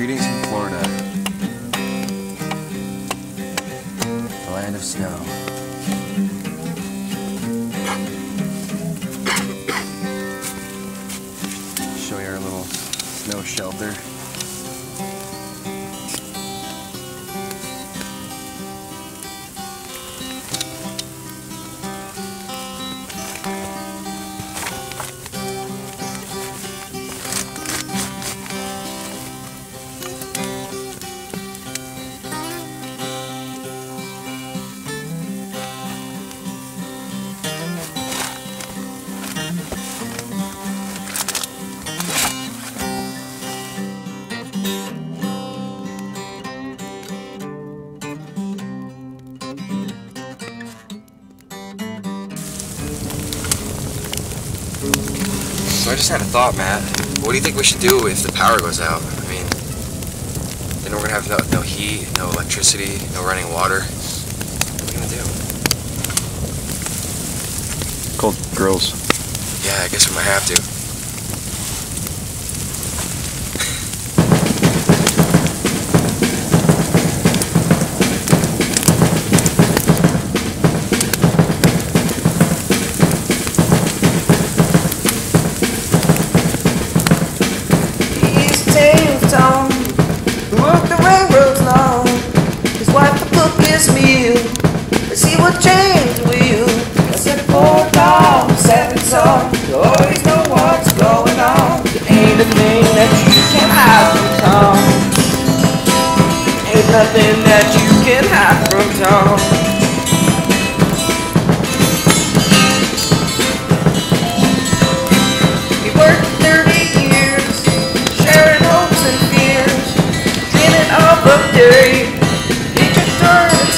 Greetings from Florida, the land of snow. Show you our little snow shelter. So I just had a thought, Matt. What do you think we should do if the power goes out? I mean, then we're gonna have no heat, no electricity, no running water. What are we gonna do? Called girls. Yeah, I guess we might have to. Always know what's going on. There ain't a thing that you can hide from Tom. Ain't nothing that you can hide from Tom. We worked 30 years, sharing hopes and fears, dreaming of a day. He just turned and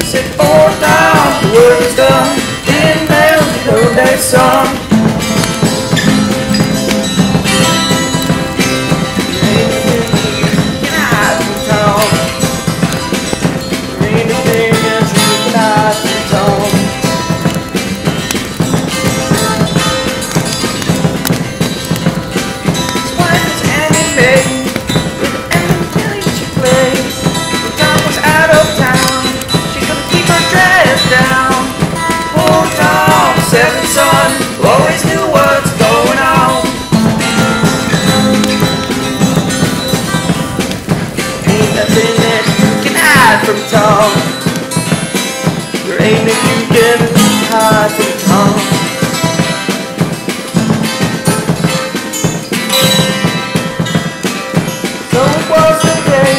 said, 4 down, the work is done. Then there's the whole day song. Always knew what's going on. Ain't nothing that you can hide from Tom. There ain't nothing you can hide from Tom. So it was the day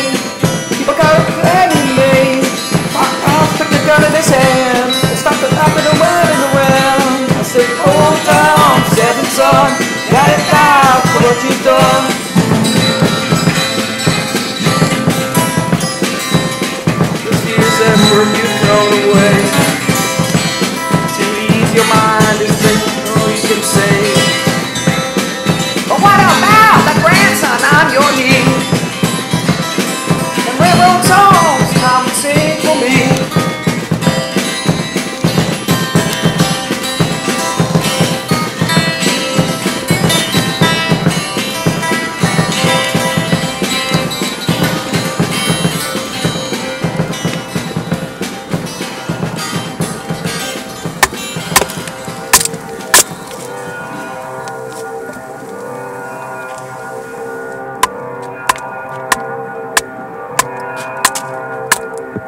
people got a plan in me. My arms took the gun in his hand and stopped it up and running around. I said, hold on, 7 son, got it down for what you've done. The fears that work you thrown away. To ease your mind is all you can say. But what about the grandson on your knee? And railroad songs come and sing for me.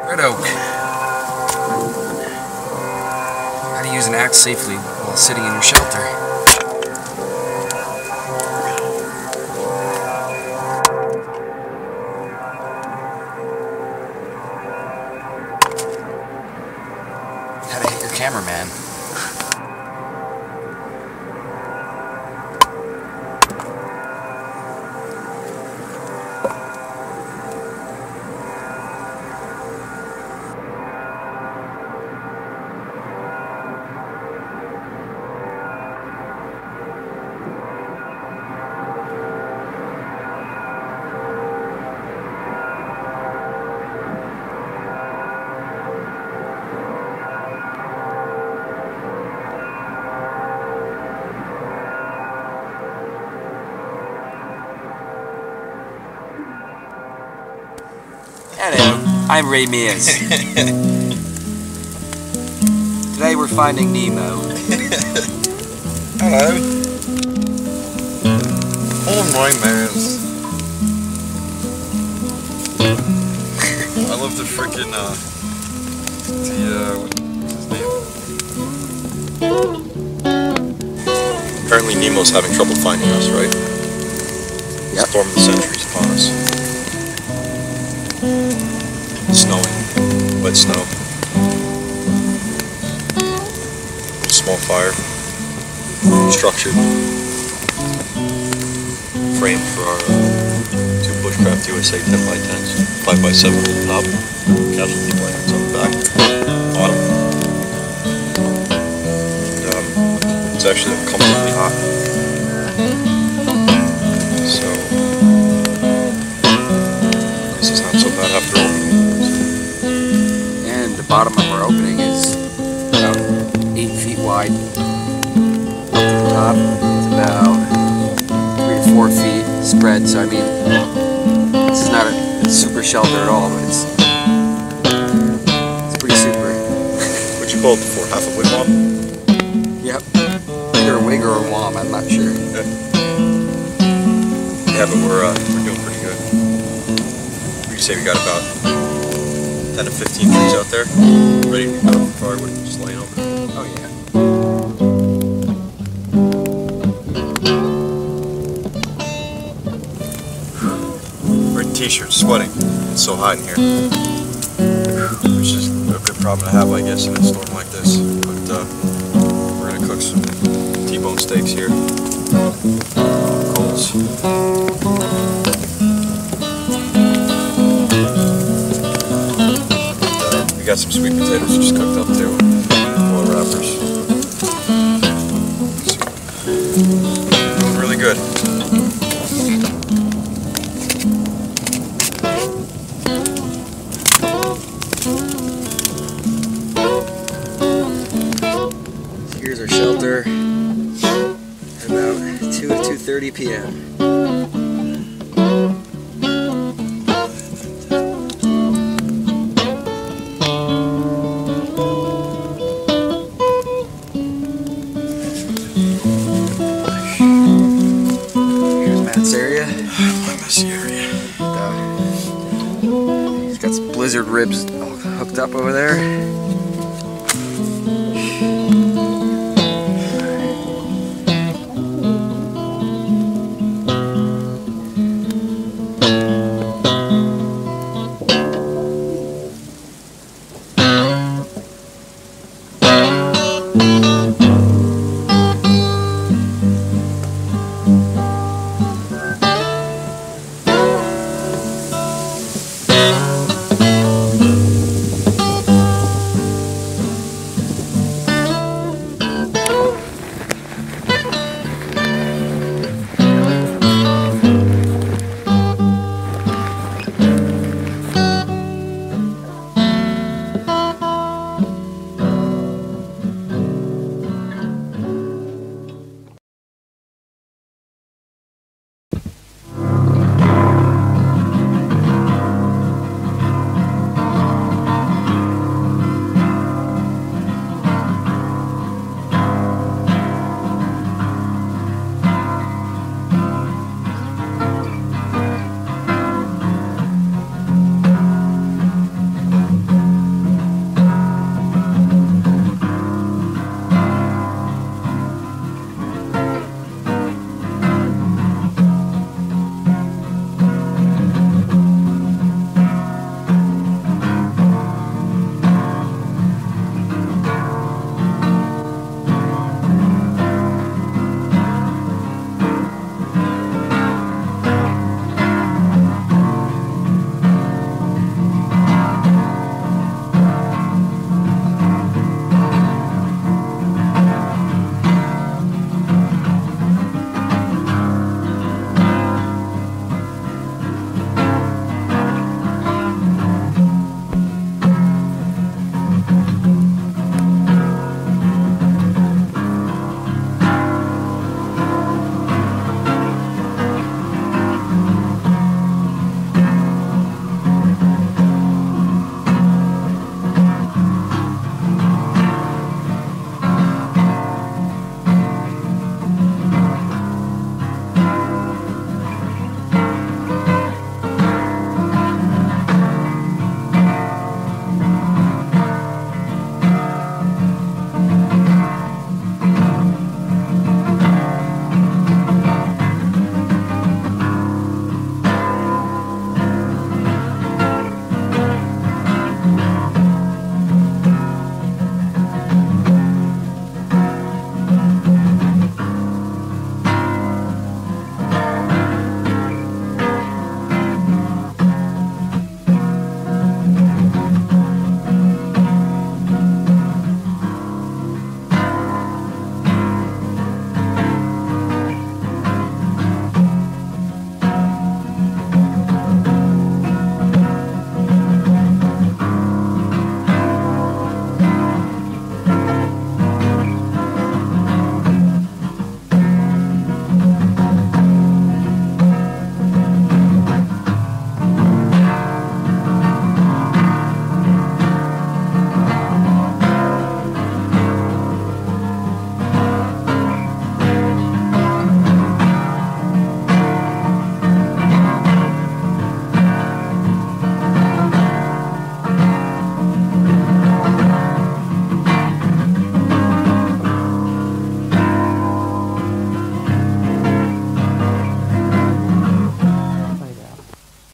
Red Oak. How to use an axe safely while sitting in your shelter. How to hit your cameraman. Hello, I'm Ray Mears. Today we're finding Nemo. Hello. I'm Ray Mears. I love the freaking what's his name? Apparently Nemo's having trouble finding us, right? Yep. Storm of the century's upon us. Snowing. Wet snow. Small fire. Structured. Frame for our two Bushcraft USA 10x10s. 5x7 on the top. Casualty blankets on the back. Bottom. And, it's actually comfortably hot. So this is not so bad after opening. And the bottom of our opening is about 8 feet wide. Up to the top, it's about 3 to 4 feet spread. So I mean, this is not a super shelter at all, but it's pretty super. What'd you call it before? Half a wigwam? Yep. Either a wig or a wom, I'm not sure. Yeah, but we're doing pretty good. We say we got about 10 to 15 trees out there, ready to go for firewood, just laying over. Oh yeah. We're in t-shirts, sweating. It's so hot in here. Which is a good problem to have, I guess, in a storm like this. But we're gonna cook some T-bone steaks here. Coals. We got some sweet potatoes just cooked up too. Oil wrappers. Really good. Here's our shelter at about 2 to 2:30 p.m. Here's Matt's area. My messy area. He's got some blizzard ribs all hooked up over there.